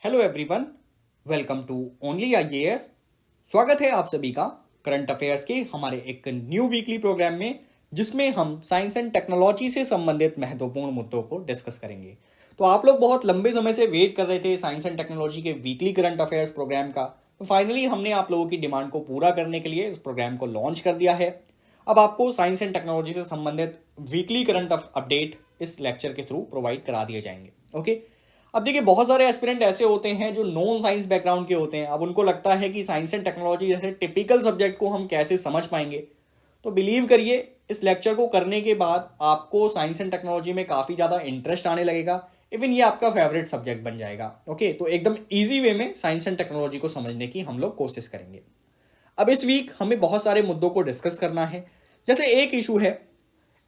Hello everyone, welcome to Only IAS. स्वागत है आप सभी का करंट अफेयर्स के हमारे एक न्यू वीकली प्रोग्राम में, जिसमें हम साइंस एंड टेक्नोलॉजी से संबंधित महत्वपूर्ण मुद्दों को डिस्कस करेंगे। तो आप लोग बहुत लंबे समय से वेट कर रहे थे साइंस एंड टेक्नोलॉजी के वीकली करंट अफेयर्स प्रोग्राम का। तो फाइनली हमने आप लोगों की डिमांड को पूरा करने के लिए इस प्रोग्राम को लॉन्च कर दिया है। अब आपको साइंस एंड टेक्नोलॉजी से संबंधित वीकली करंट अपडेट इस लेक्चर के थ्रू प्रोवाइड करा दिए जाएंगे। ओके, अब देखिए बहुत सारे एस्पिरेंट ऐसे होते हैं जो नॉन साइंस बैकग्राउंड के होते हैं। अब उनको लगता है कि साइंस एंड टेक्नोलॉजी जैसे टिपिकल सब्जेक्ट को हम कैसे समझ पाएंगे। तो बिलीव करिए, इस लेक्चर को करने के बाद आपको साइंस एंड टेक्नोलॉजी में काफी ज्यादा इंटरेस्ट आने लगेगा। इवन ये आपका फेवरेट सब्जेक्ट बन जाएगा। ओके, तो एकदम ईजी वे में साइंस एंड टेक्नोलॉजी को समझने की हम लोग कोशिश करेंगे। अब इस वीक हमें बहुत सारे मुद्दों को डिस्कस करना है। जैसे एक इशू है,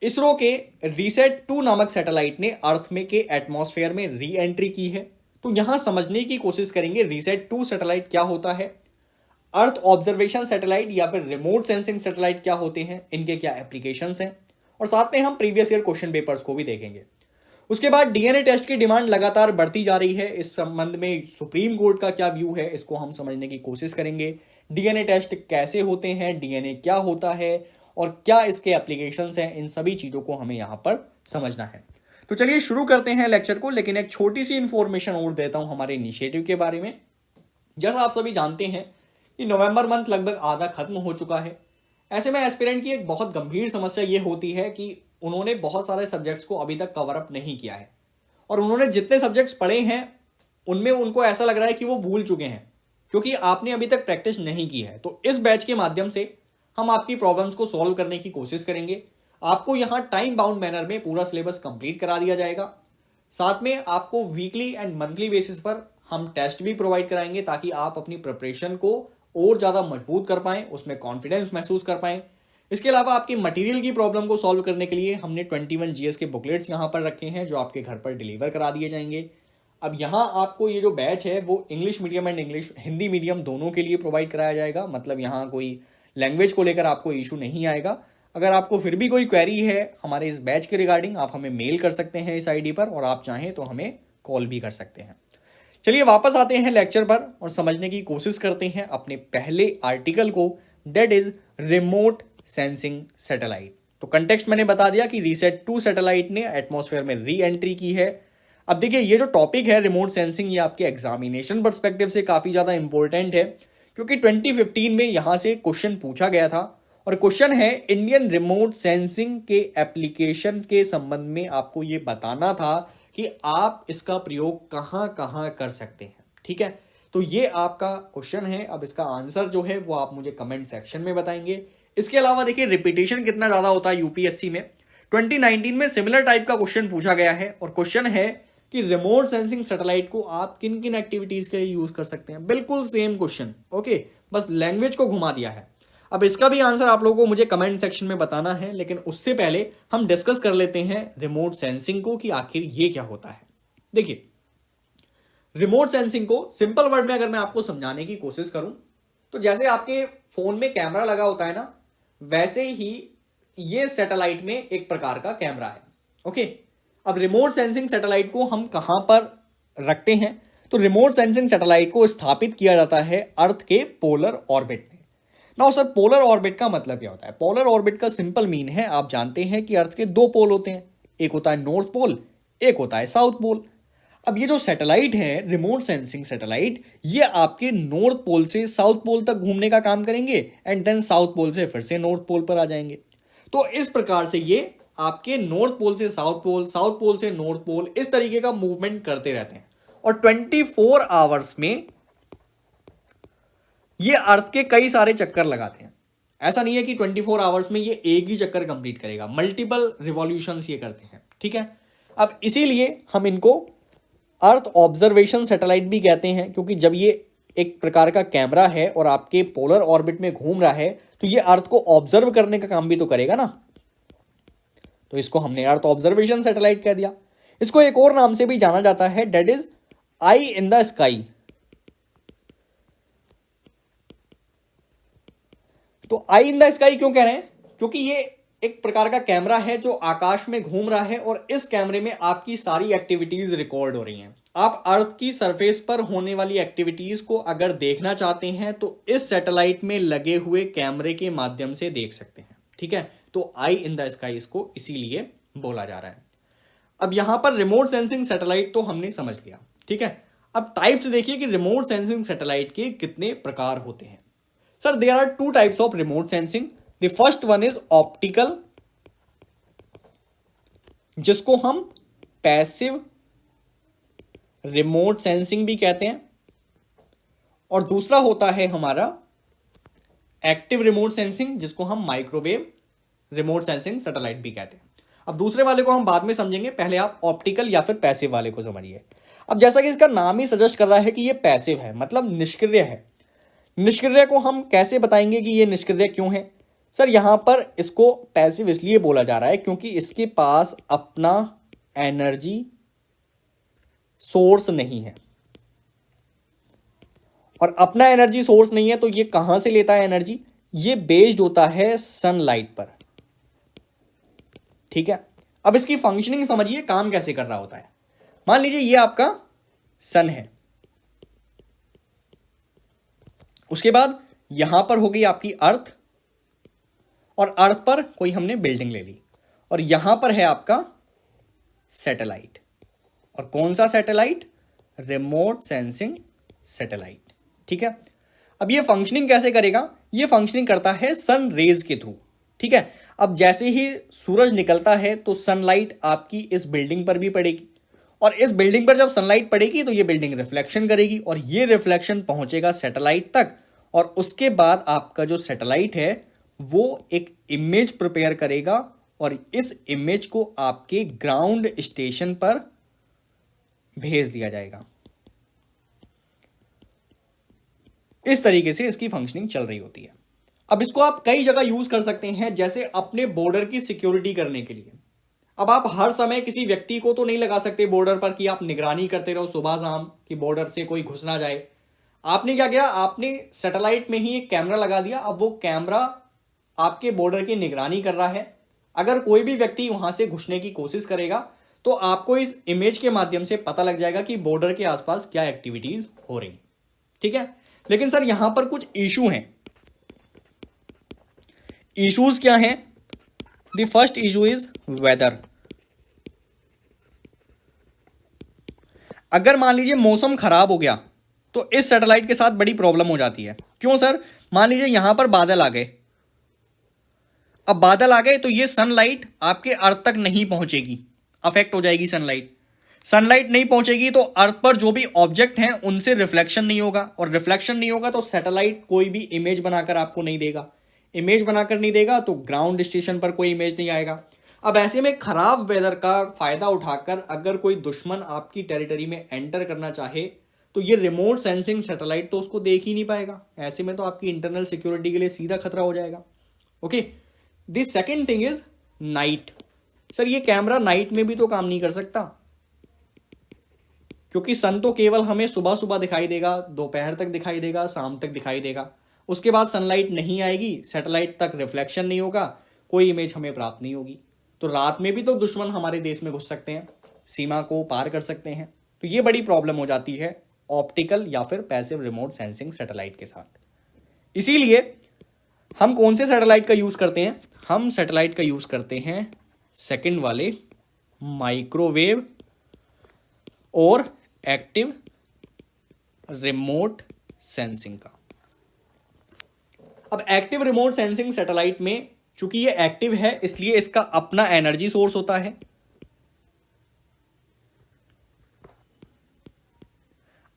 इसरो के रीसेट 2 नामक सैटेलाइट ने अर्थ में के एटमॉस्फेयर में री एंट्री की है। तो यहां समझने की कोशिश करेंगे रीसेट 2 सैटेलाइट क्या होता है, अर्थ ऑब्जर्वेशन सैटेलाइट या फिर रिमोट सेंसिंग सैटेलाइट क्या होते हैं, इनके क्या एप्लीकेशंस हैं, और साथ में हम प्रीवियस ईयर क्वेश्चन पेपर्स को भी देखेंगे। उसके बाद डीएनए टेस्ट की डिमांड लगातार बढ़ती जा रही है। इस संबंध में सुप्रीम कोर्ट का क्या व्यू है, इसको हम समझने की कोशिश करेंगे। डीएनए टेस्ट कैसे होते हैं, डीएनए क्या होता है और क्या इसके एप्लीकेशंस हैं, इन सभी चीजों को हमें यहां पर समझना है। तो चलिए शुरू करते हैं लेक्चर को, लेकिन एक छोटी सी इंफॉर्मेशन और देता हूं हमारे इनिशिएटिव के बारे में। जैसा आप सभी जानते हैं कि नवंबर मंथ लगभग आधा खत्म हो चुका है। ऐसे में एस्पिरेंट की एक बहुत गंभीर समस्या यह होती है कि उन्होंने बहुत सारे सब्जेक्ट्स को अभी तक कवर अप नहीं किया है, और उन्होंने जितने सब्जेक्ट्स पढ़े हैं उनमें उनको ऐसा लग रहा है कि वो भूल चुके हैं, क्योंकि आपने अभी तक प्रैक्टिस नहीं की है। तो इस बैच के माध्यम से हम आपकी प्रॉब्लम्स को सॉल्व करने की कोशिश करेंगे। आपको यहां टाइम बाउंड मैनर में पूरा सिलेबस कंप्लीट करा दिया जाएगा। साथ में आपको वीकली एंड मंथली बेसिस पर हम टेस्ट भी प्रोवाइड कराएंगे, ताकि आप अपनी प्रिपरेशन को और ज्यादा मजबूत कर पाएं, उसमें कॉन्फिडेंस महसूस कर पाएं। इसके अलावा आपकी मटेरियल की प्रॉब्लम को सॉल्व करने के लिए हमने 21 जीएस के बुकलेट्स यहां पर रखे हैं, जो आपके घर पर डिलीवर करा दिए जाएंगे। अब यहां आपको ये जो बैच है वो English medium and English Hindi medium दोनों के लिए प्रोवाइड कराया जाएगा। मतलब यहां कोई लैंग्वेज को लेकर आपको इशू नहीं आएगा। अगर आपको फिर भी कोई क्वेरी है हमारे इस बैच के रिगार्डिंग, आप हमें मेल कर सकते हैं इस आईडी पर, और आप चाहें तो हमें कॉल भी कर सकते हैं। चलिए वापस आते हैं लेक्चर पर और समझने की कोशिश करते हैं अपने पहले आर्टिकल को, that is remote sensing satellite. तो कंटेक्स्ट मैंने बता दिया कि रीसेट 2 सैटेलाइट ने एटमॉस्फेयर में री एंट्री की है। अब देखिए ये जो टॉपिक है रिमोट सेंसिंग, ये आपके एग्जामिनेशन पर्सपेक्टिव से काफी ज्यादा इंपॉर्टेंट है, क्योंकि 2015 में यहां से क्वेश्चन पूछा गया था। और क्वेश्चन है इंडियन रिमोट सेंसिंग के एप्लीकेशन के संबंध में आपको ये बताना था कि आप इसका प्रयोग कहां कहां कर सकते हैं। ठीक है, तो ये आपका क्वेश्चन है। अब इसका आंसर जो है वो आप मुझे कमेंट सेक्शन में बताएंगे। इसके अलावा देखिए रिपीटेशन कितना ज्यादा होता है यूपीएससी में। 2019 में सिमिलर टाइप का क्वेश्चन पूछा गया है, और क्वेश्चन है कि रिमोट सेंसिंग सैटेलाइट को आप किन किन एक्टिविटीज के लिए यूज कर सकते हैं। बिल्कुल सेम क्वेश्चन, ओके, बस लैंग्वेज को घुमा दिया है। अब इसका भी आंसर आप लोगों को मुझे कमेंट सेक्शन में बताना है, लेकिन उससे पहले हम डिस्कस कर लेते हैं रिमोट सेंसिंग को कि आखिर ये क्या होता है। देखिए रिमोट सेंसिंग को सिंपल वर्ड में अगर मैं आपको समझाने की कोशिश करूं, तो जैसे आपके फोन में कैमरा लगा होता है ना, वैसे ही ये सैटेलाइट में एक प्रकार का कैमरा है। ओके, अब रिमोट सेंसिंग सैटेलाइट को हम कहां पर रखते हैं, तो रिमोट सेंसिंग सैटेलाइट को स्थापित किया जाता है अर्थ के पोलर ऑर्बिट में। नाउ सर, पोलर ऑर्बिट का मतलब क्या होता है? पोलर ऑर्बिट का सिंपल मीन है, आप जानते हैं कि अर्थ के 2 पोल होते हैं, एक होता है नॉर्थ पोल, एक होता है साउथ पोल। अब ये जो सैटेलाइट है रिमोट सेंसिंग सैटेलाइट, ये आपके नॉर्थ पोल से साउथ पोल तक घूमने का काम करेंगे, एंड देन साउथ पोल से फिर से नॉर्थ पोल पर आ जाएंगे। तो इस प्रकार से ये आपके नॉर्थ पोल से साउथ पोल, साउथ पोल से नॉर्थ पोल, इस तरीके का मूवमेंट करते रहते हैं। और 24 आवर्स में ये अर्थ के कई सारे चक्कर लगाते हैं। ऐसा नहीं है कि 24 आवर्स में ये एक ही चक्कर कंप्लीट करेगा, मल्टीपल रिवॉल्यूशंस ये करते हैं। ठीक है, अब इसीलिए हम इनको अर्थ ऑब्जर्वेशन सैटेलाइट भी कहते हैं, क्योंकि जब ये एक प्रकार का कैमरा है और आपके पोलर ऑर्बिट में घूम रहा है, तो ये अर्थ को ऑब्जर्व करने का काम भी तो करेगा ना। तो इसको हमने अर्थ ऑब्जर्वेशन सैटेलाइट कह दिया। इसको एक और नाम से भी जाना जाता है, that is eye in the sky. तो आई इन द स्काई क्यों कह रहे हैं? क्योंकि ये एक प्रकार का कैमरा है जो आकाश में घूम रहा है, और इस कैमरे में आपकी सारी एक्टिविटीज रिकॉर्ड हो रही हैं। आप अर्थ की सरफेस पर होने वाली एक्टिविटीज को अगर देखना चाहते हैं तो इस सैटेलाइट में लगे हुए कैमरे के माध्यम से देख सकते हैं। ठीक है, तो आई इन द स्काई इसको इसीलिए बोला जा रहा है। अब यहां पर रिमोट सेंसिंग सैटेलाइट तो हमने समझ लिया। ठीक है, अब टाइप्स देखिए कि रिमोट सेंसिंग सैटेलाइट के कितने प्रकार होते हैं। Sir there are two types of remote sensing. The first one is optical, जिसको हम पैसिव रिमोट सेंसिंग भी कहते हैं, और दूसरा होता है हमारा एक्टिव रिमोट सेंसिंग, जिसको हम माइक्रोवेव रिमोट सेंसिंग सैटेलाइट भी कहते हैं। अब दूसरे वाले को हम बाद में समझेंगे, पहले आप ऑप्टिकल या फिर पैसिव वाले को समझिए। अब जैसा कि इसका नाम ही सजेस्ट कर रहा है कि ये पैसिव है, मतलब निष्क्रिय है। निष्क्रिय को हम कैसे बताएंगे कि ये निष्क्रिय क्यों है? सर यहां पर इसको पैसिव इसलिए बोला जा रहा है क्योंकि इसके पास अपना एनर्जी सोर्स नहीं है, और अपना एनर्जी सोर्स नहीं है तो ये कहां से लेता है एनर्जी? ये बेस्ड होता है सनलाइट पर। ठीक है, अब इसकी फंक्शनिंग समझिए, काम कैसे कर रहा होता है। मान लीजिए ये आपका सन है, उसके बाद यहां पर हो गई आपकी अर्थ, और अर्थ पर कोई हमने बिल्डिंग ले ली, और यहां पर है आपका सैटेलाइट। और कौन सा सैटेलाइट? Remote sensing satellite. ठीक है, अब ये फंक्शनिंग कैसे करेगा? ये फंक्शनिंग करता है सन रेज के थ्रू। ठीक है, अब जैसे ही सूरज निकलता है तो सनलाइट आपकी इस बिल्डिंग पर भी पड़ेगी, और इस बिल्डिंग पर जब सनलाइट पड़ेगी तो ये बिल्डिंग रिफ्लेक्शन करेगी, और ये रिफ्लेक्शन पहुंचेगा सैटेलाइट तक, और उसके बाद आपका जो सैटेलाइट है वो एक इमेज प्रिपेयर करेगा, और इस इमेज को आपके ग्राउंड स्टेशन पर भेज दिया जाएगा। इस तरीके से इसकी फंक्शनिंग चल रही होती है। अब इसको आप कई जगह यूज कर सकते हैं, जैसे अपने बॉर्डर की सिक्योरिटी करने के लिए। अब आप हर समय किसी व्यक्ति को तो नहीं लगा सकते बॉर्डर पर कि आप निगरानी करते रहो सुबह शाम कि बॉर्डर से कोई घुस ना जाए। आपने क्या किया? आपने सैटेलाइट में ही एक कैमरा लगा दिया। अब वो कैमरा आपके बॉर्डर की निगरानी कर रहा है। अगर कोई भी व्यक्ति वहां से घुसने की कोशिश करेगा तो आपको इस इमेज के माध्यम से पता लग जाएगा कि बॉर्डर के आसपास क्या एक्टिविटीज हो रही। ठीक है, लेकिन सर यहां पर कुछ इशू हैं। इश्यूज क्या हैं? The first issue is whether. अगर मान लीजिए मौसम खराब हो गया तो इस सैटेलाइट के साथ बड़ी प्रॉब्लम हो जाती है। क्यों सर? मान लीजिए यहां पर बादल आ गए। अब बादल आ गए तो ये सनलाइट आपके अर्थ तक नहीं पहुंचेगी, अफेक्ट हो जाएगी सनलाइट। सनलाइट नहीं पहुंचेगी तो अर्थ पर जो भी ऑब्जेक्ट हैं उनसे रिफ्लेक्शन नहीं होगा, और रिफ्लेक्शन नहीं होगा तो सैटेलाइट कोई भी इमेज बनाकर आपको नहीं देगा। इमेज बनाकर नहीं देगा तो ग्राउंड स्टेशन पर कोई इमेज नहीं आएगा। अब ऐसे में खराब वेदर का फायदा उठाकर अगर कोई दुश्मन आपकी टेरिटरी में एंटर करना चाहे तो ये रिमोट सेंसिंग सैटेलाइट तो उसको देख ही नहीं पाएगा। ऐसे में तो आपकी इंटरनल सिक्योरिटी के लिए सीधा खतरा हो जाएगा। Okay, the second thing is night. Sir ये कैमरा नाइट में भी तो काम नहीं कर सकता, क्योंकि सन तो केवल हमें सुबह सुबह दिखाई देगा, दोपहर तक दिखाई देगा, शाम तक दिखाई देगा। उसके बाद सनलाइट नहीं आएगी, सैटेलाइट तक रिफ्लेक्शन नहीं होगा, कोई इमेज हमें प्राप्त नहीं होगी। तो रात में भी तो दुश्मन हमारे देश में घुस सकते हैं, सीमा को पार कर सकते हैं। तो ये बड़ी प्रॉब्लम हो जाती है ऑप्टिकल या फिर पैसिव रिमोट सेंसिंग सैटेलाइट के साथ। इसीलिए हम कौन से सैटेलाइट का यूज करते हैं? हम सैटेलाइट का यूज करते हैं सेकंड वाले, माइक्रोवेव और एक्टिव रिमोट सेंसिंग का। अब एक्टिव रिमोट सेंसिंग सैटेलाइट में चूंकि ये एक्टिव है इसलिए इसका अपना एनर्जी सोर्स होता है।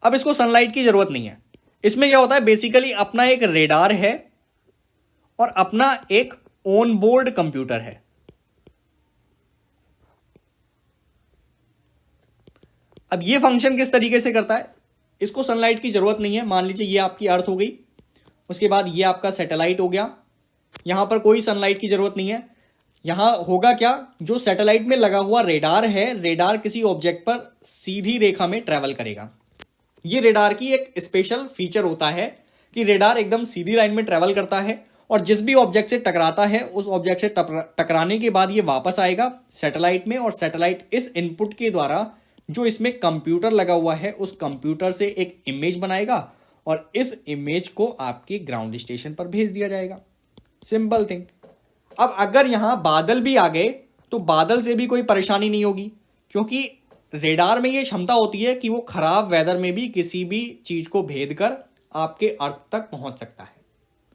अब इसको सनलाइट की जरूरत नहीं है। इसमें क्या होता है? बेसिकली अपना एक रेडार है और अपना एक ऑन बोर्ड कंप्यूटर है। अब ये फंक्शन किस तरीके से करता है? इसको सनलाइट की जरूरत नहीं है। मान लीजिए ये आपकी अर्थ हो गई, उसके बाद ये आपका सैटेलाइट हो गया। यहां पर कोई सनलाइट की जरूरत नहीं है। यहां होगा क्या? जो सैटेलाइट में लगा हुआ रेडार है, रेडार किसी ऑब्जेक्ट पर सीधी रेखा में ट्रेवल करेगा। ये रेडार की एक स्पेशल फीचर होता है कि रेडार एकदम सीधी लाइन में ट्रेवल करता है और जिस भी ऑब्जेक्ट से टकराता है उस ऑब्जेक्ट से टकराने के बाद ये वापस आएगा सैटेलाइट में, और सैटेलाइट इस इनपुट के द्वारा जो इसमें कंप्यूटर लगा हुआ है उस कंप्यूटर से एक इमेज बनाएगा और इस इमेज को आपके ग्राउंड स्टेशन पर भेज दिया जाएगा। Simple thing. अब अगर यहां बादल भी आ गए तो बादल से भी कोई परेशानी नहीं होगी, क्योंकि रेडार में यह क्षमता होती है कि वो खराब वेदर में भी किसी भी चीज को भेद कर आपके अर्थ तक पहुंच सकता है।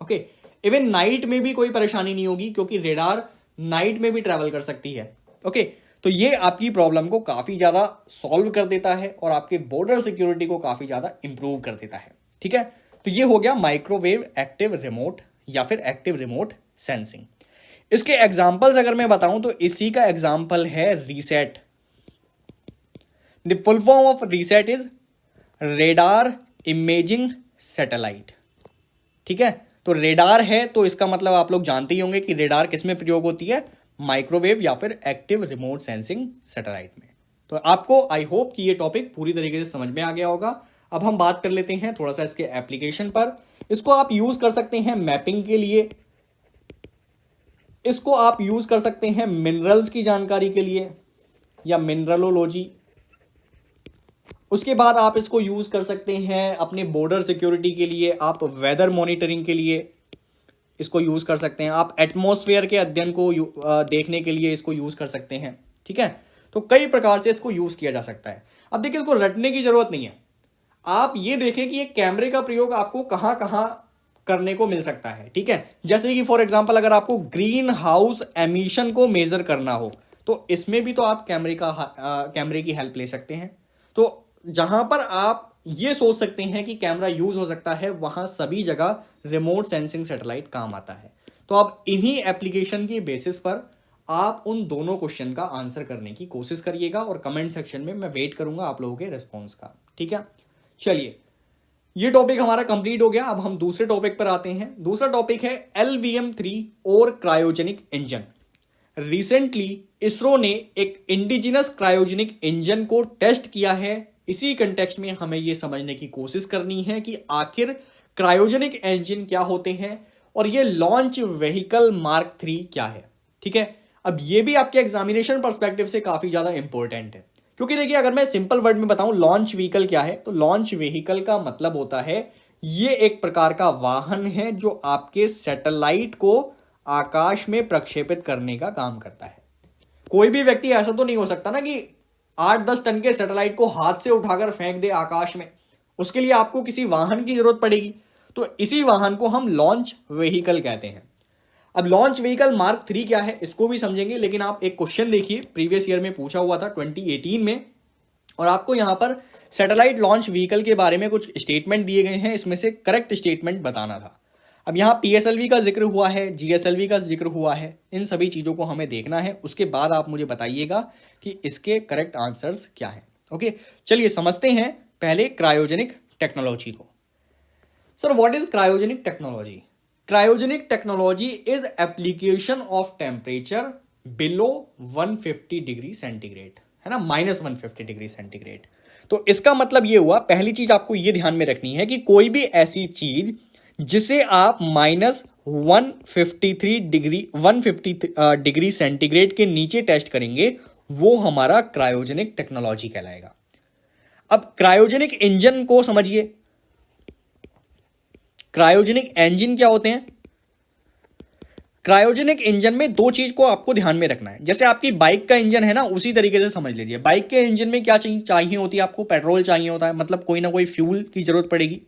ओके, इवन नाइट में भी कोई परेशानी नहीं होगी, क्योंकि रेडार नाइट में भी ट्रैवल कर सकती है। ओके, तो ये आपकी प्रॉब्लम को काफी ज्यादा सॉल्व कर देता है और आपके बॉर्डर सिक्योरिटी को काफी ज्यादा इंप्रूव कर देता है। ठीक है, तो ये हो गया माइक्रोवेव एक्टिव रिमोट या फिर एक्टिव रिमोट सेंसिंग। इसके एग्जाम्पल्स अगर मैं बताऊं तो इसी का एग्जाम्पल है reset. The full form of reset is radar imaging satellite. ठीक है, तो रेडार है तो इसका मतलब आप लोग जानते ही होंगे कि रेडार किसमें प्रयोग होती है, माइक्रोवेव या फिर एक्टिव रिमोट सेंसिंग सैटेलाइट में। तो आपको आई होप कि ये टॉपिक पूरी तरीके से समझ में आ गया होगा। अब हम बात कर लेते हैं थोड़ा सा इसके एप्लीकेशन पर। इसको आप यूज कर सकते हैं मैपिंग के लिए, इसको आप यूज कर सकते हैं मिनरल्स की जानकारी के लिए या मिनरलोलॉजी। उसके बाद आप इसको यूज कर सकते हैं अपने बॉर्डर सिक्योरिटी के लिए, आप वेदर मॉनिटरिंग के लिए इसको यूज कर सकते हैं, आप एटमॉस्फेयर के अध्ययन को देखने के लिए इसको यूज कर सकते हैं। ठीक है, तो कई प्रकार से इसको यूज किया जा सकता है। अब देखिए, इसको रटने की जरूरत नहीं है। आप ये देखें कि एक कैमरे का प्रयोग आपको कहां कहां करने को मिल सकता है। ठीक है, जैसे कि फॉर एग्जांपल अगर आपको ग्रीन हाउस एमिशन को मेजर करना हो तो इसमें भी तो आप कैमरे की हेल्प ले सकते हैं। तो जहां पर आप ये सोच सकते हैं कि कैमरा यूज हो सकता है, वहां सभी जगह रिमोट सेंसिंग सैटेलाइट काम आता है। तो आप इन्हीं एप्लीकेशन की बेसिस पर आप उन दोनों क्वेश्चन का आंसर करने की कोशिश करिएगा और कमेंट सेक्शन में मैं वेट करूंगा आप लोगों के रिस्पॉन्स का। ठीक है, चलिए ये टॉपिक हमारा कंप्लीट हो गया। अब हम दूसरे टॉपिक पर आते हैं। दूसरा टॉपिक है LVM-3 और क्रायोजेनिक इंजन। रिसेंटली इसरो ने एक इंडिजिनस क्रायोजेनिक इंजन को टेस्ट किया है। इसी कंटेक्स्ट में हमें यह समझने की कोशिश करनी है कि आखिर क्रायोजेनिक इंजन क्या होते हैं और ये लॉन्च व्हीकल मार्क 3 क्या है। ठीक है, अब ये भी आपके एग्जामिनेशन पर्सपेक्टिव से काफी ज्यादा इंपॉर्टेंट है, क्योंकि देखिए अगर मैं सिंपल वर्ड में बताऊं लॉन्च व्हीकल क्या है, तो लॉन्च व्हीकल का मतलब होता है ये एक प्रकार का वाहन है जो आपके सैटेलाइट को आकाश में प्रक्षेपित करने का काम करता है। कोई भी व्यक्ति ऐसा तो नहीं हो सकता ना कि 8-10 टन के सैटेलाइट को हाथ से उठाकर फेंक दे आकाश में। उसके लिए आपको किसी वाहन की जरूरत पड़ेगी, तो इसी वाहन को हम लॉन्च व्हीकल कहते हैं। अब लॉन्च व्हीकल मार्क 3 क्या है इसको भी समझेंगे, लेकिन आप एक क्वेश्चन देखिए, प्रीवियस ईयर में पूछा हुआ था 2018 में, और आपको यहां पर सैटेलाइट लॉन्च व्हीकल के बारे में कुछ स्टेटमेंट दिए गए हैं, इसमें से करेक्ट स्टेटमेंट बताना था। अब यहां PSLV का जिक्र हुआ है, GSLV का जिक्र हुआ है, इन सभी चीजों को हमें देखना है। उसके बाद आप मुझे बताइएगा कि इसके करेक्ट आंसर्स क्या हैं। ओके, चलिए समझते हैं पहले क्रायोजेनिक टेक्नोलॉजी को। Sir, what is cryogenic technology? Cryogenic technology is application of temperature below 150 degree centigrade, है ना, -150 डिग्री सेंटीग्रेड। तो इसका मतलब ये हुआ, पहली चीज आपको ये ध्यान में रखनी है कि कोई भी ऐसी चीज जिसे आप -150 डिग्री सेंटीग्रेड के नीचे टेस्ट करेंगे वो हमारा क्रायोजेनिक टेक्नोलॉजी कहलाएगा। अब क्रायोजेनिक इंजन को समझिए। क्रायोजेनिक इंजन क्या होते हैं? क्रायोजेनिक इंजन में दो चीज को आपको ध्यान में रखना है। जैसे आपकी बाइक का इंजन है ना, उसी तरीके से समझ लीजिए। बाइक के इंजन में क्या चाहिए होती है आपको? पेट्रोल चाहिए होता है, मतलब कोई ना कोई फ्यूल की जरूरत पड़ेगी,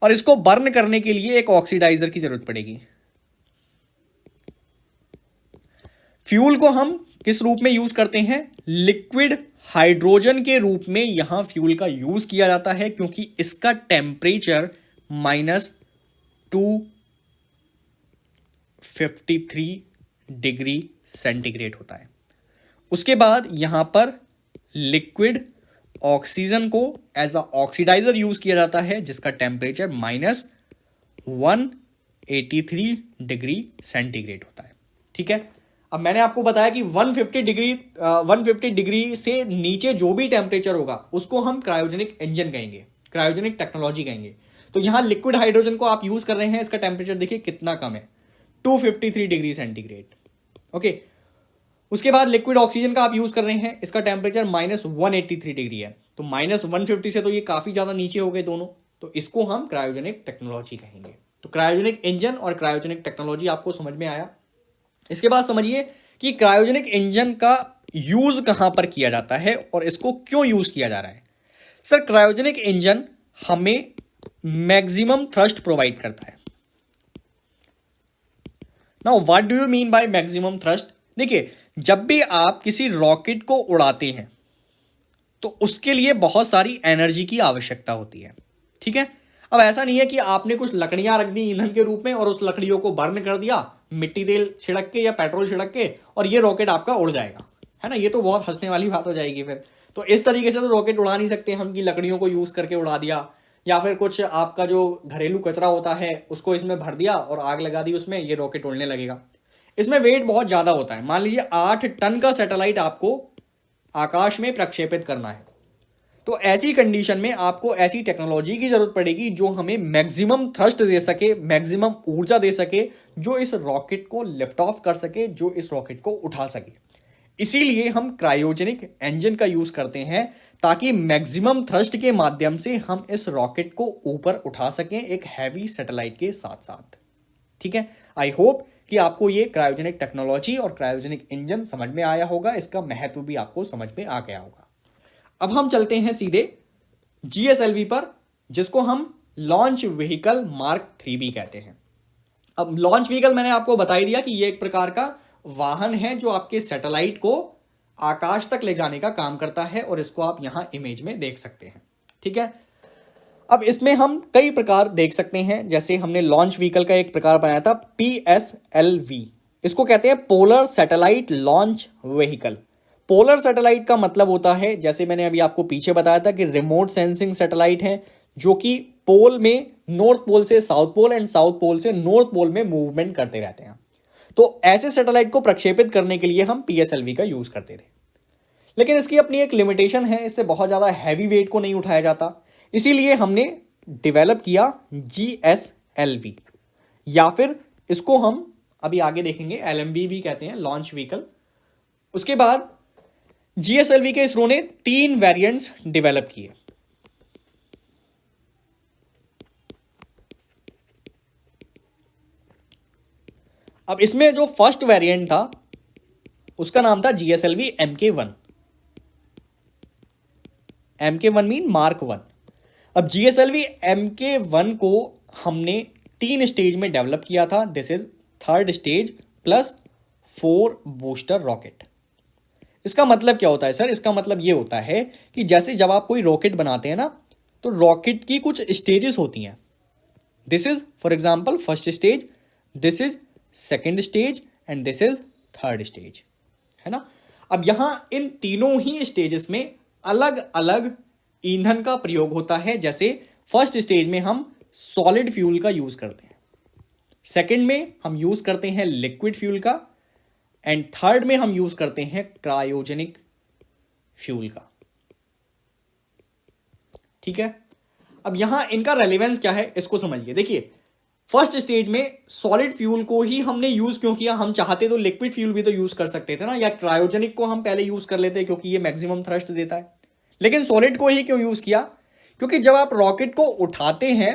और इसको बर्न करने के लिए एक ऑक्सीडाइजर की जरूरत पड़ेगी। फ्यूल को हम किस रूप में यूज करते हैं? लिक्विड हाइड्रोजन के रूप में यहां फ्यूल का यूज किया जाता है, क्योंकि इसका टेम्परेचर -253 डिग्री सेंटीग्रेड होता है। उसके बाद यहां पर लिक्विड ऑक्सीजन को एज अ ऑक्सीडाइजर यूज किया जाता है, जिसका टेम्परेचर -183 डिग्री सेंटीग्रेड होता है। ठीक है, अब मैंने आपको बताया कि 150 डिग्री से नीचे जो भी टेम्परेचर होगा उसको हम क्रायोजेनिक इंजन कहेंगे, क्रायोजेनिक टेक्नोलॉजी कहेंगे। तो यहां लिक्विड हाइड्रोजन को आप यूज कर रहे हैं, इसका टेम्परेचर देखिए कितना कम है, 253 डिग्री सेंटीग्रेड। ओके, उसके बाद लिक्विड ऑक्सीजन का आप यूज कर रहे हैं, इसका टेम्परेचर -183 डिग्री है, तो -150 से तो ये काफी ज्यादा नीचे हो गए दोनों, तो इसको हम क्रायोजेनिक टेक्नोलॉजी कहेंगे। तो क्रायोजेनिक इंजन और क्रायोजेनिक टेक्नोलॉजी आपको समझ में आया। इसके बाद समझिए कि क्रायोजेनिक इंजन का यूज कहां पर किया जाता है और इसको क्यों यूज किया जा रहा है। सर, क्रायोजेनिक इंजन हमें मैक्सिमम थ्रस्ट प्रोवाइड करता है। Now what do you mean by maximum thrust? देखिए, जब भी आप किसी रॉकेट को उड़ाते हैं तो उसके लिए बहुत सारी एनर्जी की आवश्यकता होती है, ठीक है। अब ऐसा नहीं है कि आपने कुछ लकड़ियां रख दी ईंधन के रूप में और उस लकड़ियों को बर्न कर दिया मिट्टी तेल छिड़क के या पेट्रोल छिड़क के और ये रॉकेट आपका उड़ जाएगा, है ना। ये तो बहुत हंसने वाली बात हो जाएगी फिर। तो इस तरीके से तो रॉकेट उड़ा नहीं सकते हम कि लकड़ियों को यूज करके उड़ा दिया, या फिर कुछ आपका जो घरेलू कचरा होता है उसको इसमें भर दिया और आग लगा दी उसमें, ये रॉकेट उड़ने लगेगा। इसमें वेट बहुत ज्यादा होता है। मान लीजिए 8 टन का सैटेलाइट आपको आकाश में प्रक्षेपित करना है, तो ऐसी कंडीशन में आपको ऐसी टेक्नोलॉजी की जरूरत पड़ेगी जो हमें मैक्सिमम थ्रस्ट दे सके, मैक्सिमम ऊर्जा दे सके, जो इस रॉकेट को लिफ्ट ऑफ कर सके, जो इस रॉकेट को उठा सके। इसीलिए हम क्रायोजेनिक इंजन का यूज करते हैं ताकि मैक्सिमम थ्रस्ट के माध्यम से हम इस रॉकेट को ऊपर उठा सकें एक हैवी सैटेलाइट के साथ साथ, ठीक है। आई होप कि आपको ये क्रायोजेनिक टेक्नोलॉजी और क्रायोजेनिक इंजन समझ में आया होगा, इसका महत्व भी आपको समझ में आ गया होगा। अब हम चलते हैं सीधे GSLV पर, जिसको हम लॉन्च व्हीकल मार्क 3 भी कहते हैं। अब लॉन्च व्हीकल मैंने आपको बता ही दिया कि ये एक प्रकार का वाहन है जो आपके सैटेलाइट को आकाश तक ले जाने का काम करता है, और इसको आप यहां इमेज में देख सकते हैं, ठीक है। अब इसमें हम कई प्रकार देख सकते हैं, जैसे हमने लॉन्च व्हीकल का एक प्रकार बनाया था PSLV, इसको कहते हैं polar satellite launch vehicle. Polar satellite का मतलब होता है, जैसे मैंने अभी आपको पीछे बताया था, कि रिमोट सेंसिंग सैटेलाइट है जो कि पोल में नॉर्थ पोल से south pole and south pole से नॉर्थ पोल में मूवमेंट करते रहते हैं। तो ऐसे सैटेलाइट को प्रक्षेपित करने के लिए हम PSLV का यूज करते थे, लेकिन इसकी अपनी एक लिमिटेशन है, इससे बहुत ज्यादा हैवी वेट को नहीं उठाया जाता। इसीलिए हमने डेवलप किया GSLV, या फिर इसको हम अभी आगे देखेंगे LMV भी कहते हैं, लॉन्च व्हीकल। उसके बाद GSLV के इसरो ने 3 वेरिएंट्स डेवलप किए। अब इसमें जो फर्स्ट वेरिएंट था उसका नाम था GSLV MK1। MK1 mean mark 1। अब GSLV MK1 को हमने 3 स्टेज में डेवलप किया था। This is 3rd stage plus 4 booster rocket. इसका मतलब क्या होता है सर? इसका मतलब यह होता है कि जैसे जब आप कोई रॉकेट बनाते हैं ना, तो रॉकेट की कुछ स्टेजेस होती हैं। This is for example first stage, this is second stage and this is third stage, है ना। अब यहां इन तीनों ही स्टेजेस में अलग अलग ईंधन का प्रयोग होता है। जैसे फर्स्ट स्टेज में हम सॉलिड फ्यूल का यूज करते हैं, सेकंड में हम यूज करते हैं लिक्विड फ्यूल का, एंड थर्ड में हम यूज करते हैं क्रायोजेनिक फ्यूल का, ठीक है। अब यहां इनका रेलेवेंस क्या है इसको समझिए। देखिए, फर्स्ट स्टेज में सॉलिड फ्यूल को ही हमने यूज क्यों किया? हम चाहते तो लिक्विड फ्यूल भी तो यूज कर सकते थे ना, या क्रायोजेनिक को हम पहले यूज कर लेते क्योंकि ये मैक्सिमम थ्रस्ट देता है। लेकिन सॉलिड को ही क्यों यूज किया? क्योंकि जब आप रॉकेट को उठाते हैं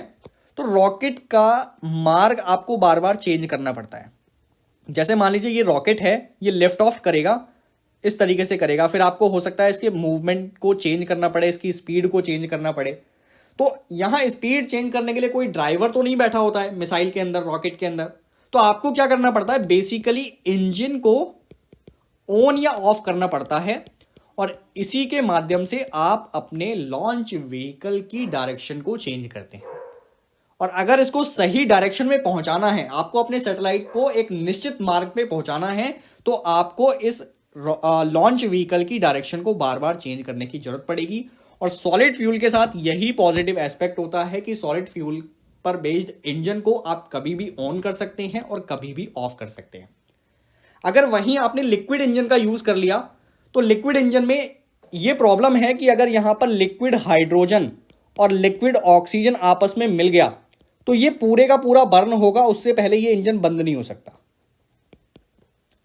तो रॉकेट का मार्ग आपको बार बार चेंज करना पड़ता है। जैसे मान लीजिए ये रॉकेट है, ये लिफ्ट ऑफ करेगा, इस तरीके से करेगा, फिर आपको हो सकता है इसके मूवमेंट को चेंज करना पड़े, इसकी स्पीड को चेंज करना पड़े। तो यहां स्पीड चेंज करने के लिए कोई ड्राइवर तो नहीं बैठा होता है मिसाइल के अंदर, रॉकेट के अंदर। तो आपको क्या करना पड़ता है? बेसिकली इंजन को ऑन या ऑफ करना पड़ता है, और इसी के माध्यम से आप अपने लॉन्च व्हीकल की डायरेक्शन को चेंज करते हैं। और अगर इसको सही डायरेक्शन में पहुंचाना है, आपको अपने सैटेलाइट को एक निश्चित मार्ग पे पहुंचाना है, तो आपको इस लॉन्च व्हीकल की डायरेक्शन को बार बार चेंज करने की जरूरत पड़ेगी। और सॉलिड फ्यूल के साथ यही पॉजिटिव एस्पेक्ट होता है कि सॉलिड फ्यूल पर बेस्ड इंजन को आप कभी भी ऑन कर सकते हैं और कभी भी ऑफ कर सकते हैं। अगर वहीं आपने लिक्विड इंजन का यूज कर लिया, तो लिक्विड इंजन में यह प्रॉब्लम है कि अगर यहां पर लिक्विड हाइड्रोजन और लिक्विड ऑक्सीजन आपस में मिल गया तो ये पूरे का पूरा बर्न होगा, उससे पहले ये इंजन बंद नहीं हो सकता।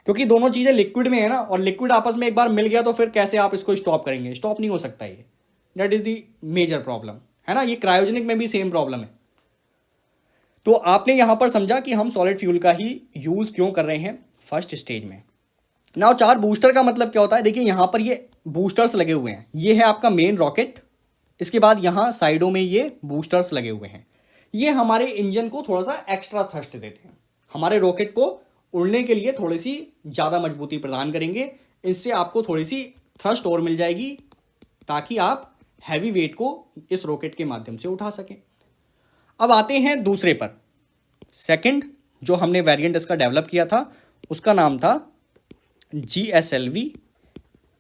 क्योंकि दोनों चीजें लिक्विड में है ना, और लिक्विड आपस में एक बार मिल गया तो फिर कैसे आप इसको स्टॉप करेंगे, स्टॉप नहीं हो सकता ये। That is the major problem, है ना। ये क्रायोजेनिक में भी सेम प्रॉब्लम है। तो आपने यहां पर समझा कि हम सॉलिड फ्यूल का ही यूज क्यों कर रहे हैं फर्स्ट स्टेज में। नाउ 4 बूस्टर का मतलब क्या होता है, देखिए यहां पर ये बूस्टर्स लगे हुए हैं, ये है आपका मेन रॉकेट, इसके बाद यहां साइडों में ये बूस्टर्स लगे हुए हैं। ये हमारे इंजन को थोड़ा सा एक्स्ट्रा थ्रस्ट देते हैं, हमारे रॉकेट को उड़ने के लिए थोड़ी सी ज्यादा मजबूती प्रदान करेंगे। इससे आपको थोड़ी सी थ्रस्ट और मिल जाएगी ताकि आप हैवी वेट को इस रॉकेट के माध्यम से उठा सकें। अब आते हैं दूसरे पर। सेकंड जो हमने वेरिएंट इसका डेवलप किया था उसका नाम था GSLV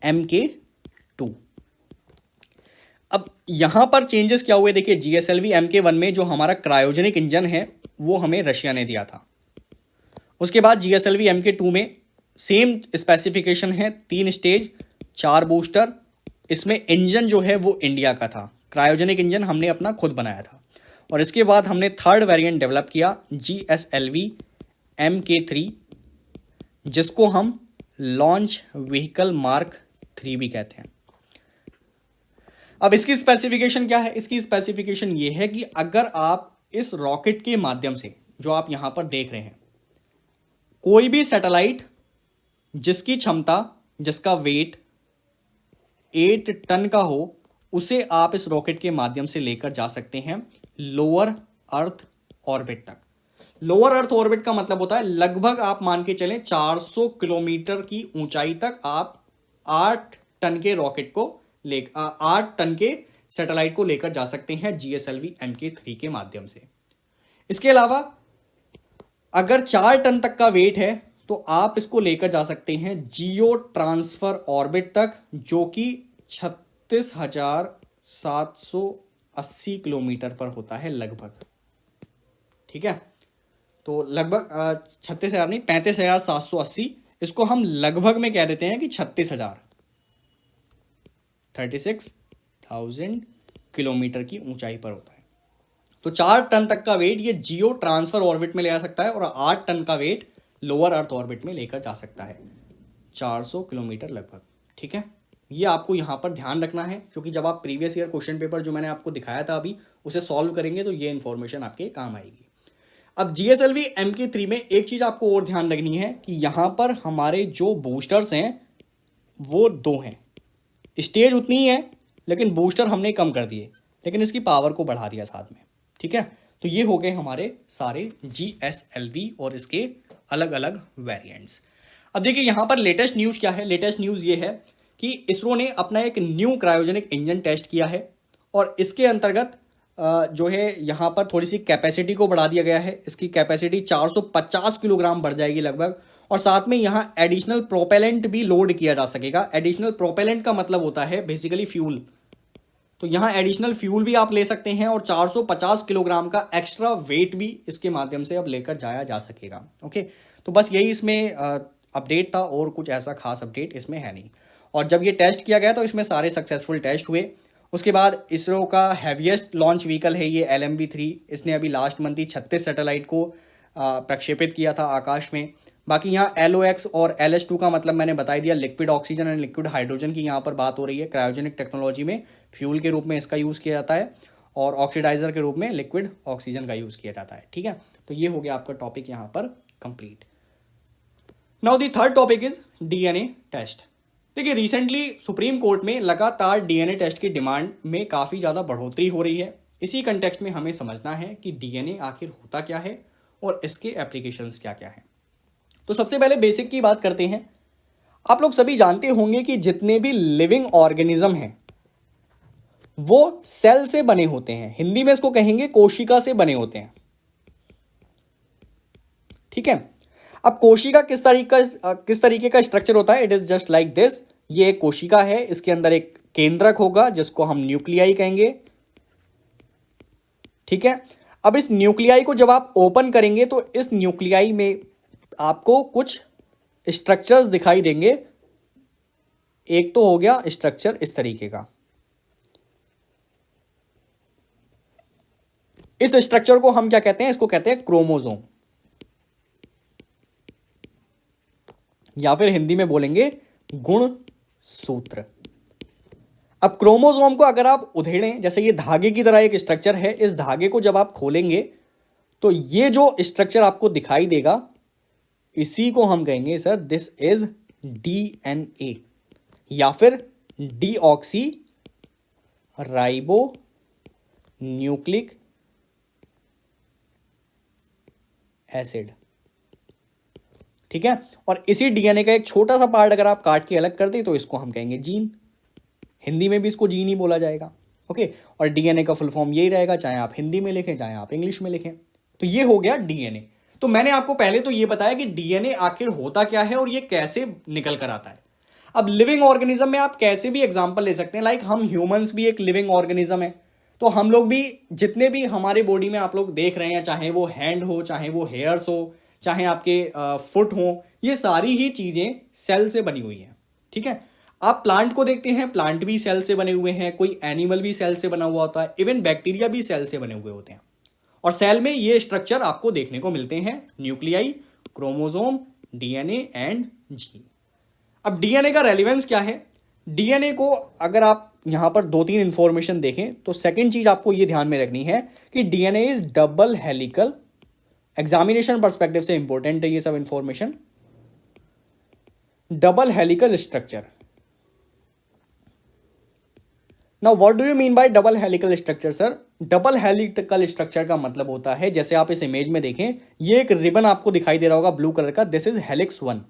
MK2। अब यहां पर चेंजेस क्या हुए, देखिए GSLV MK1 में जो हमारा क्रायोजेनिक इंजन है वो हमें रशिया ने दिया था। उसके बाद GSLV MK2 में सेम स्पेसिफिकेशन है, 3 स्टेज 4 बूस्टर, इसमें इंजन जो है वो इंडिया का था, क्रायोजेनिक इंजन हमने अपना खुद बनाया था। और इसके बाद हमने थर्ड वेरिएंट डेवलप किया GSLV MK3, जिसको हम लॉन्च व्हीकल मार्क 3 भी कहते हैं। अब इसकी स्पेसिफिकेशन क्या है, इसकी स्पेसिफिकेशन ये है कि अगर आप इस रॉकेट के माध्यम से जो आप यहां पर देख रहे हैं, कोई भी सैटेलाइट जिसकी क्षमता, जिसका वेट 8 टन का हो, उसे आप इस रॉकेट के माध्यम से लेकर जा सकते हैं लोअर अर्थ ऑर्बिट तक। लोअर अर्थ ऑर्बिट का मतलब होता है लगभग आप मान के चलें 400 किलोमीटर की ऊंचाई तक आप 8 टन के रॉकेट को 8 टन के सैटेलाइट को लेकर जा सकते हैं GSLV MK3 के माध्यम से। इसके अलावा अगर 4 टन तक का वेट है तो आप इसको लेकर जा सकते हैं जियो ट्रांसफर ऑर्बिट तक, जो कि 36,780 किलोमीटर पर होता है लगभग। ठीक है, तो लगभग 36,000 नहीं, 35,780, इसको हम लगभग में कह देते हैं कि 36,000, 36,000 किलोमीटर की ऊंचाई पर होता है। तो 4 टन तक का वेट ये जियो ट्रांसफर ऑर्बिट में ले जा सकता है, और 8 टन का वेट लोअर अर्थ ऑर्बिट में लेकर जा सकता है, 400 किलोमीटर लगभग। ठीक है, ये आपको यहां पर ध्यान रखना है, क्योंकि जब आप प्रीवियस ईयर क्वेश्चन पेपर जो मैंने आपको दिखाया था अभी उसे सॉल्व करेंगे तो ये इंफॉर्मेशन आपके काम आएगी। अब GSLV MK3 में एक चीज आपको और ध्यान रखनी है कि यहां पर हमारे जो बूस्टर्स हैं वो 2 हैं, स्टेज उतनी ही है लेकिन बूस्टर हमने कम कर दिए, लेकिन इसकी पावर को बढ़ा दिया साथ में। ठीक है, तो ये हो गए हमारे सारे GSLV और इसके अलग अलग वेरिएंट्स। अब देखिए यहां पर लेटेस्ट न्यूज क्या है, लेटेस्ट न्यूज ये है कि इसरो ने अपना एक न्यू क्रायोजेनिक इंजन टेस्ट किया है, और इसके अंतर्गत जो है यहां पर थोड़ी सी कैपेसिटी को बढ़ा दिया गया है। इसकी कैपेसिटी 450 किलोग्राम बढ़ जाएगी लगभग, और साथ में यहां एडिशनल प्रोपेलेंट भी लोड किया जा सकेगा। एडिशनल प्रोपेलेंट का मतलब होता है बेसिकली फ्यूल, तो यहां एडिशनल फ्यूल भी आप ले सकते हैं, और 450 किलोग्राम का एक्स्ट्रा वेट भी इसके माध्यम से अब लेकर जाया जा सकेगा। ओके, तो बस यही इसमें अपडेट था, और कुछ ऐसा खास अपडेट इसमें है नहीं। और जब ये टेस्ट किया गया तो इसमें सारे सक्सेसफुल टेस्ट हुए। उसके बाद इसरो का हैवीएस्ट लॉन्च व्हीकल है ये LMV3, इसने अभी लास्ट मंथ ही 36 सैटेलाइट को प्रक्षेपित किया था आकाश में। बाकी यहाँ LOX और LH2 का मतलब मैंने बता दिया, liquid oxygen and liquid hydrogen की यहाँ पर बात हो रही है। क्रायोजेनिक टेक्नोलॉजी में फ्यूल के रूप में इसका यूज़ किया जाता है, और ऑक्सीडाइजर के रूप में लिक्विड ऑक्सीजन का यूज़ किया जाता है। ठीक है, तो ये हो गया आपका टॉपिक यहाँ पर complete. Now the third topic is DNA test. देखिए रिसेंटली सुप्रीम कोर्ट में लगातार DNA टेस्ट की डिमांड में काफ़ी ज़्यादा बढ़ोतरी हो रही है। इसी कंटेक्स्ट में हमें समझना है कि DNA आखिर होता क्या है और इसके एप्लीकेशंस क्या क्या हैं। तो सबसे पहले बेसिक की बात करते हैं। आप लोग सभी जानते होंगे कि जितने भी लिविंग ऑर्गेनिज्म हैं वो सेल से बने होते हैं, हिंदी में इसको कहेंगे कोशिका से बने होते हैं। ठीक है, अब कोशिका किस तरीके का स्ट्रक्चर होता है, it is just like this. ये एक कोशिका है, इसके अंदर एक केंद्रक होगा जिसको हम न्यूक्लियाई कहेंगे। ठीक है, अब इस न्यूक्लियाई को जब आप ओपन करेंगे तो इस न्यूक्लियाई में आपको कुछ स्ट्रक्चर्स दिखाई देंगे। एक तो हो गया स्ट्रक्चर इस तरीके का, इस स्ट्रक्चर को हम क्या कहते हैं, इसको कहते हैं क्रोमोसोम। या फिर हिंदी में बोलेंगे गुण सूत्र। अब क्रोमोसोम को अगर आप उधेड़ें, जैसे ये धागे की तरह एक स्ट्रक्चर है, इस धागे को जब आप खोलेंगे तो ये जो स्ट्रक्चर आपको दिखाई देगा, इसी को हम कहेंगे सर दिस इज डीएनए या फिर डीऑक्सी राइबो न्यूक्लिक एसिड। ठीक है, और इसी डीएनए का एक छोटा सा पार्ट अगर आप काट के अलग कर दें तो इसको हम कहेंगे जीन। हिंदी में भी इसको जीन ही बोला जाएगा। ओके, और डीएनए का फुल फॉर्म यही रहेगा, चाहे आप हिंदी में लिखें चाहे आप इंग्लिश में लिखें। तो ये हो गया डीएनए। तो मैंने आपको पहले तो ये बताया कि डीएनए आखिर होता क्या है और ये कैसे निकल कर आता है। अब लिविंग ऑर्गेनिज्म में आप कैसे भी एग्जांपल ले सकते हैं, लाइक हम ह्यूमंस भी एक लिविंग ऑर्गेनिज्म है। तो हम लोग भी जितने भी हमारे बॉडी में आप लोग देख रहे हैं, चाहे वो हैंड हो, चाहे वो हेयर्स हो, चाहे आपके फुट हो, ये सारी ही चीजें सेल से बनी हुई हैं। ठीक है, आप प्लांट को देखते हैं, प्लांट भी सेल से बने हुए हैं, कोई एनिमल भी सेल से बना हुआ होता है, इवन बैक्टीरिया भी सेल से बने हुए होते हैं। और सेल में ये स्ट्रक्चर आपको देखने को मिलते हैं, nuclei, chromosome, DNA and gene. अब डीएनए का रेलिवेंस क्या है? डीएनए को अगर आप यहां पर 2-3 इंफॉर्मेशन देखें तो सेकंड चीज आपको यह ध्यान में रखनी है कि DNA is double helical. Examination perspective से इंपॉर्टेंट है ये सब information. Double helical structure. Now what do you mean bye double helical structure sir? Double helical structure का मतलब होता है, जैसे आप इस इमेज में देखें, ये एक रिबन आपको दिखाई दे रहा होगा ब्लू कलर का, this is helix 1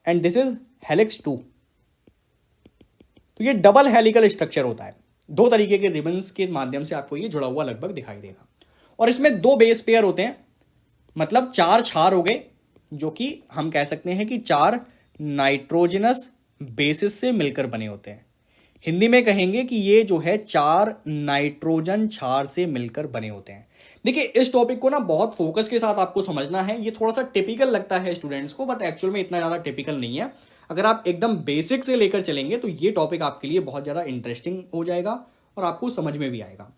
and this is helix 2। तो ये डबल हेलिकल स्ट्रक्चर होता है। 2 तरीके के रिबन्स के माध्यम से आपको ये जुड़ा हुआ लगभग दिखाई देगा। और इसमें 2 बेस पेयर होते हैं, मतलब 4 क्षार हो गए, जो कि हम कह सकते हैं कि 4 नाइट्रोजनस बेसिस से मिलकर बने होते हैं। हिंदी में कहेंगे कि ये जो है 4 नाइट्रोजन क्षार से मिलकर बने होते हैं। देखिए, इस टॉपिक को ना बहुत फोकस के साथ आपको समझना है। ये थोड़ा सा टिपिकल लगता है स्टूडेंट्स को, बट एक्चुअल में इतना ज्यादा टिपिकल नहीं है। अगर आप एकदम बेसिक से लेकर चलेंगे तो ये टॉपिक आपके लिए बहुत ज्यादा इंटरेस्टिंग हो जाएगा और आपको समझ में भी आएगा।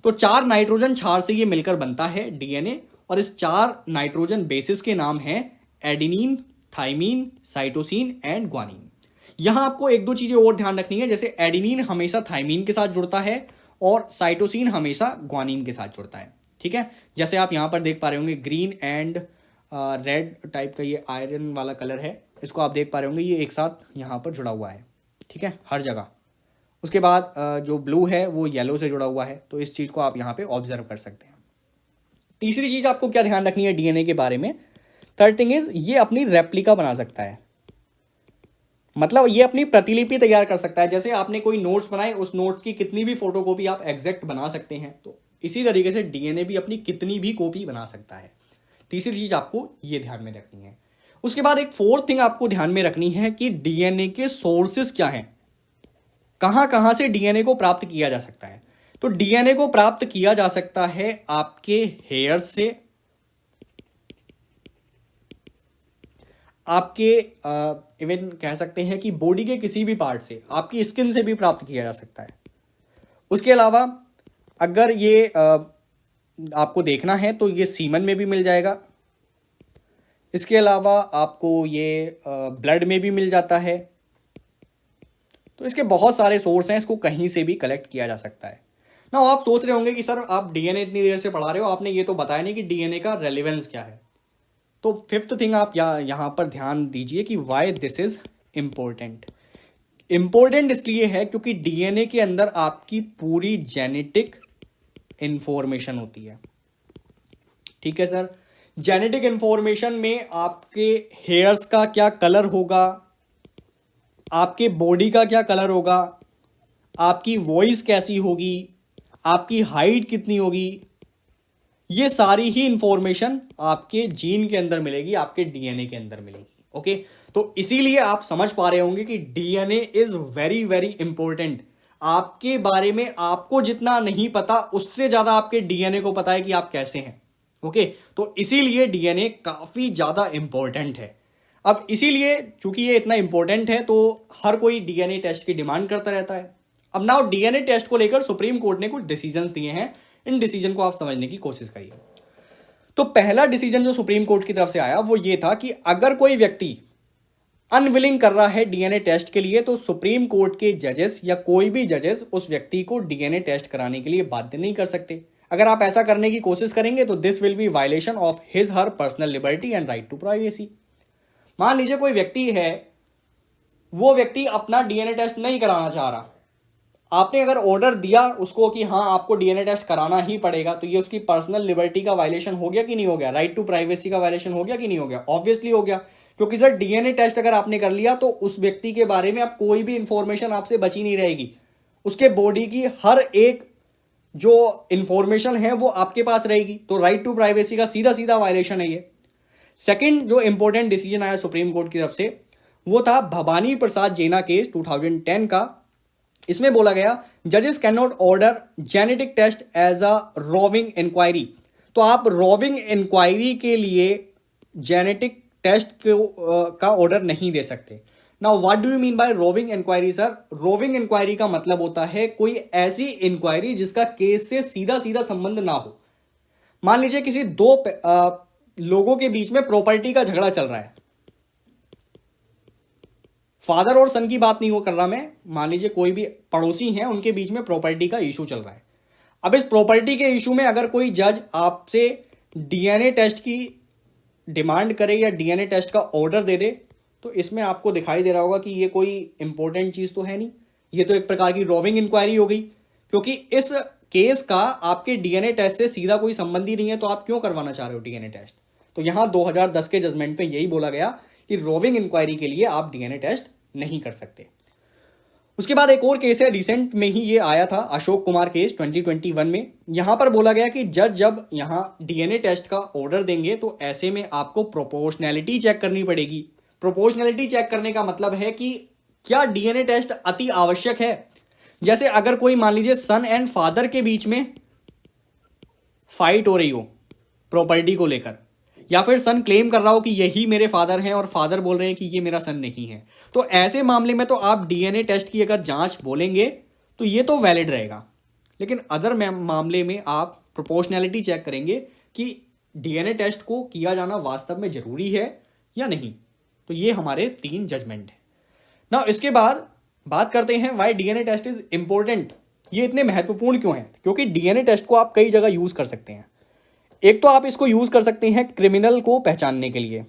तो 4 नाइट्रोजन क्षार से ये मिलकर बनता है डीएनए, और इस 4 नाइट्रोजन बेसिस के नाम है adenine, thymine, cytosine and guanine. यहां आपको 1-2 चीजें और ध्यान रखनी है, जैसे एडेनिन हमेशा थाइमीन के साथ जुड़ता है और साइटोसिन हमेशा ग्वानिन के साथ जुड़ता है। ठीक है, जैसे आप यहां पर देख पा रहे होंगे ग्रीन एंड रेड टाइप का ये आयरन वाला कलर है, इसको आप देख पा रहे होंगे, ये एक साथ यहां पर जुड़ा हुआ है। ठीक है, हर जगह। उसके बाद जो ब्लू है वो येलो से जुड़ा हुआ है, तो इस चीज को आप यहां पे ऑब्जर्व कर सकते हैं। तीसरी चीज आपको क्या ध्यान रखनी है डीएनए के बारे में? थर्ड थिंग इज, ये अपनी रेप्लिका बना सकता है, मतलब ये अपनी प्रतिलिपि तैयार कर सकता है। जैसे आपने कोई नोट्स बनाए, उस नोट्स की कितनी भी फोटोकॉपी आप एग्जैक्ट बना सकते हैं, तो इसी तरीके से डीएनए भी अपनी कितनी भी कॉपी बना सकता है। तीसरी चीज आपको ये ध्यान में रखनी है। उसके बाद एक फोर्थ थिंग आपको ध्यान में रखनी है कि डीएनए के सोर्सेस क्या हैं, कहां कहां से डीएनए को प्राप्त किया जा सकता है। तो डीएनए को प्राप्त किया जा सकता है आपके हेयर से, आपके इवन कह सकते हैं कि बॉडी के किसी भी पार्ट से, आपकी स्किन से भी प्राप्त किया जा सकता है। उसके अलावा अगर ये आपको देखना है तो ये सीमन में भी मिल जाएगा। इसके अलावा आपको ये ब्लड में भी मिल जाता है। तो इसके बहुत सारे सोर्स हैं, इसको कहीं से भी कलेक्ट किया जा सकता है ना। आप सोच रहे होंगे कि सर आप डीएनए इतनी देर से पढ़ा रहे हो, आपने ये तो बताया नहीं कि डीएनए का रेलेवेंस क्या है। तो फिफ्थ थिंग आप यहां पर ध्यान दीजिए कि why this is important. Important इसलिए है क्योंकि डीएनए के अंदर आपकी पूरी जेनेटिक इंफॉर्मेशन होती है। ठीक है सर, जेनेटिक इंफॉर्मेशन में आपके हेयर्स का क्या कलर होगा, आपके बॉडी का क्या कलर होगा, आपकी वॉइस कैसी होगी, आपकी हाइट कितनी होगी, ये सारी ही इंफॉर्मेशन आपके जीन के अंदर मिलेगी, आपके डीएनए के अंदर मिलेगी। ओके, तो इसीलिए आप समझ पा रहे होंगे कि DNA is very very important. आपके बारे में आपको जितना नहीं पता, उससे ज्यादा आपके डीएनए को पता है कि आप कैसे हैं। ओके, तो इसीलिए डीएनए काफी ज्यादा इंपॉर्टेंट है। अब इसीलिए चूंकि ये इतना इंपॉर्टेंट है तो हर कोई डीएनए टेस्ट की डिमांड करता रहता है। अब नाउ डीएनए टेस्ट को लेकर सुप्रीम कोर्ट ने कुछ डिसीजंस दिए हैं, इन डिसीजन को आप समझने की कोशिश करिए। तो पहला डिसीजन जो सुप्रीम कोर्ट की तरफ से आया वो ये था कि अगर कोई व्यक्ति अनविलिंग कर रहा है डीएनए टेस्ट के लिए तो सुप्रीम कोर्ट के जजेस या कोई भी जजेस उस व्यक्ति को डीएनए टेस्ट कराने के लिए बाध्य नहीं कर सकते। अगर आप ऐसा करने की कोशिश करेंगे तो this will be violation of his her personal liberty and right to privacy. मान लीजिए कोई व्यक्ति है, वो व्यक्ति अपना डीएनए टेस्ट नहीं कराना चाह रहा, आपने अगर ऑर्डर दिया उसको कि हाँ आपको डीएनए टेस्ट कराना ही पड़ेगा, तो ये उसकी पर्सनल लिबर्टी का वायलेशन हो गया कि नहीं हो गया, राइट टू प्राइवेसी का वायलेशन हो गया कि नहीं हो गया? ऑब्वियसली हो गया, क्योंकि सर डीएनए टेस्ट अगर आपने कर लिया तो उस व्यक्ति के बारे में अब कोई भी इंफॉर्मेशन आपसे बची नहीं रहेगी, उसके बॉडी की हर एक जो इंफॉर्मेशन है वो आपके पास रहेगी, तो राइट टू प्राइवेसी का सीधा सीधा वायलेशन है ये। सेकंड जो इंपॉर्टेंट डिसीजन आया सुप्रीम कोर्ट की तरफ से वो था भवानी प्रसाद जेना केस 2010 का। इसमें बोला गया जजेस can not order genetic test as a roving inquiry. तो आप रोविंग इंक्वायरी के लिए जेनेटिक टेस्ट का ऑर्डर नहीं दे सकते। Now what do you mean by roving inquiry sir? Roving inquiry का मतलब होता है कोई ऐसी इंक्वायरी जिसका केस से सीधा सीधा संबंध ना हो। मान लीजिए किसी दो लोगों के बीच में प्रॉपर्टी का झगड़ा चल रहा है, फादर और सन की बात नहीं हो कर रहा मैं, मान लीजिए कोई भी पड़ोसी हैं उनके बीच में प्रॉपर्टी का इशू चल रहा है। अब इस प्रॉपर्टी के इशू में अगर कोई जज आपसे डीएनए टेस्ट की डिमांड करे या डीएनए टेस्ट का ऑर्डर दे दे तो इसमें आपको दिखाई दे रहा होगा कि ये कोई इंपॉर्टेंट चीज तो है नहीं, ये तो एक प्रकार की रोविंग इंक्वायरी हो गई, क्योंकि इस केस का आपके डीएनए टेस्ट से सीधा कोई संबंध ही नहीं है, तो आप क्यों करवाना चाह रहे हो डीएनए टेस्ट? तो यहां 2010 के जजमेंट में यही बोला गया कि रोविंग इंक्वायरी के लिए आप डीएनए टेस्ट नहीं कर सकते। उसके बाद एक और केस है, रिसेंट में ही ये आया था, अशोक कुमार केस 2021 में। यहां पर बोला गया कि जज जब यहां डीएनए टेस्ट का ऑर्डर देंगे तो ऐसे में आपको प्रोपोर्शनैलिटी चेक करनी पड़ेगी। प्रोपोर्शनैलिटी चेक करने का मतलब है कि क्या डीएनए टेस्ट अति आवश्यक है। जैसे अगर कोई मान लीजिए सन एंड फादर के बीच में फाइट हो रही हो प्रॉपर्टी को लेकर, या फिर सन क्लेम कर रहा हो कि यही मेरे फादर हैं और फादर बोल रहे हैं कि ये मेरा सन नहीं है, तो ऐसे मामले में तो आप डीएनए टेस्ट की अगर जांच बोलेंगे तो ये तो वैलिड रहेगा। लेकिन अदर मामले में आप प्रोपोर्शनैलिटी चेक करेंगे कि डीएनए टेस्ट को किया जाना वास्तव में जरूरी है या नहीं। तो ये हमारे 3 जजमेंट है ना। इसके बाद बात करते हैं why DNA test is important, ये इतने महत्वपूर्ण क्यों है? क्योंकि डीएनए टेस्ट को आप कई जगह यूज कर सकते हैं। एक तो आप इसको यूज कर सकते हैं क्रिमिनल को पहचानने के लिए।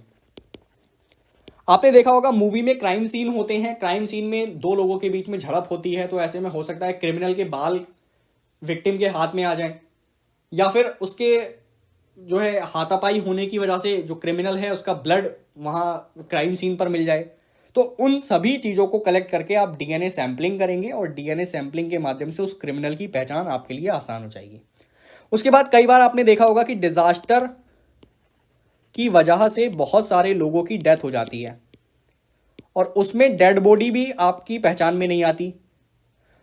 आपने देखा होगा मूवी में क्राइम सीन होते हैं, क्राइम सीन में 2 लोगों के बीच में झड़प होती है, तो ऐसे में हो सकता है क्रिमिनल के बाल विक्टिम के हाथ में आ जाएं, या फिर उसके जो है हाथापाई होने की वजह से जो क्रिमिनल है उसका ब्लड वहां क्राइम सीन पर मिल जाए। तो उन सभी चीजों को कलेक्ट करके आप डीएनए सैंपलिंग करेंगे और डीएनए सैंपलिंग के माध्यम से उस क्रिमिनल की पहचान आपके लिए आसान हो जाएगी। उसके बाद कई बार आपने देखा होगा कि डिजास्टर की वजह से बहुत सारे लोगों की डेथ हो जाती है और उसमें डेड बॉडी भी आपकी पहचान में नहीं आती।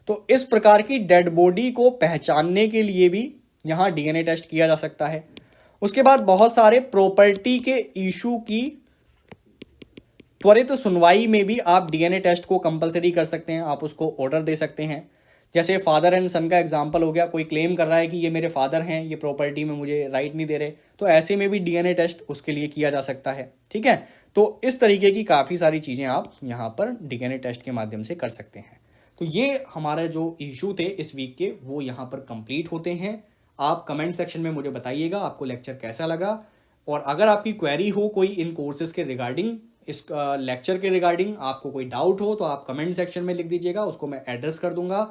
तो इस प्रकार की डेड बॉडी को पहचानने के लिए भी यहां डीएनए टेस्ट किया जा सकता है। उसके बाद बहुत सारे प्रॉपर्टी के इशू की त्वरित सुनवाई में भी आप डीएनए टेस्ट को कंपलसरी कर सकते हैं, आप उसको ऑर्डर दे सकते हैं। जैसे फादर एंड सन का एग्जांपल हो गया, कोई क्लेम कर रहा है कि ये मेरे फादर हैं, ये प्रॉपर्टी में मुझे राइट नहीं दे रहे, तो ऐसे में भी डीएनए टेस्ट उसके लिए किया जा सकता है। ठीक है, तो इस तरीके की काफ़ी सारी चीज़ें आप यहाँ पर डीएनए टेस्ट के माध्यम से कर सकते हैं। तो ये हमारे जो इशू थे इस वीक के वो यहाँ पर कंप्लीट होते हैं। आप कमेंट सेक्शन में मुझे बताइएगा आपको लेक्चर कैसा लगा, और अगर आपकी क्वेरी हो कोई इन कोर्सेज के रिगार्डिंग, इस लेक्चर के रिगार्डिंग आपको कोई डाउट हो तो आप कमेंट सेक्शन में लिख दीजिएगा, उसको मैं एड्रेस कर दूंगा।